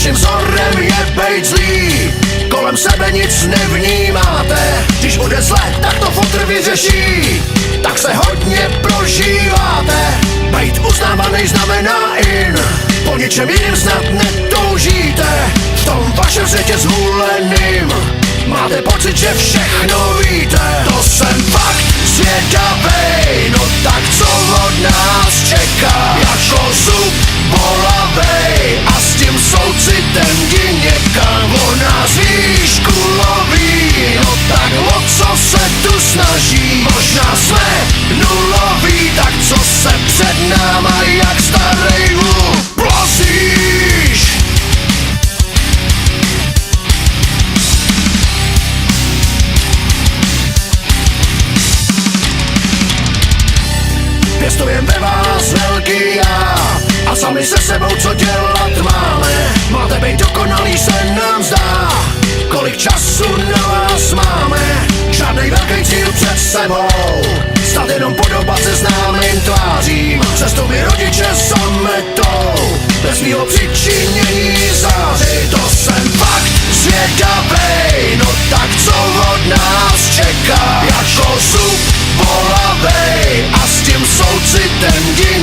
Vaším vzorem je bejt zlý, kolem sebe nic nevnímáte. Když bude zle, tak to fotr vyřeší, tak se hodně prožíváte. Bejt uznávaný znamená in, po ničem jiným snad netoužíte. V tom vašem světě zhuleným máte pocit, že všechno víte. To jsem fakt zvědavej, no tak co od nás čeká? Jako zub bolavej a s tím soucitem jdi někam. O nás výšku loví, no tak o co se tu snaží? Možná jsme nuloví, tak co se před náma jak starej vůl plazíš? Pěstujem ve vás velký já a sami se sebou co dělat máme. Máte být dokonalý, se nám zdá, kolik času na vás máme. Žádnej velký cíl před sebou, snad jenom podobat se známým tvářím. Cestou mi rodiče zametou, bez mýho přičinění záři. To jsem fakt zvědavej, no tak co od nás čeká? Jako zub bolavej a s tím soucitem jdi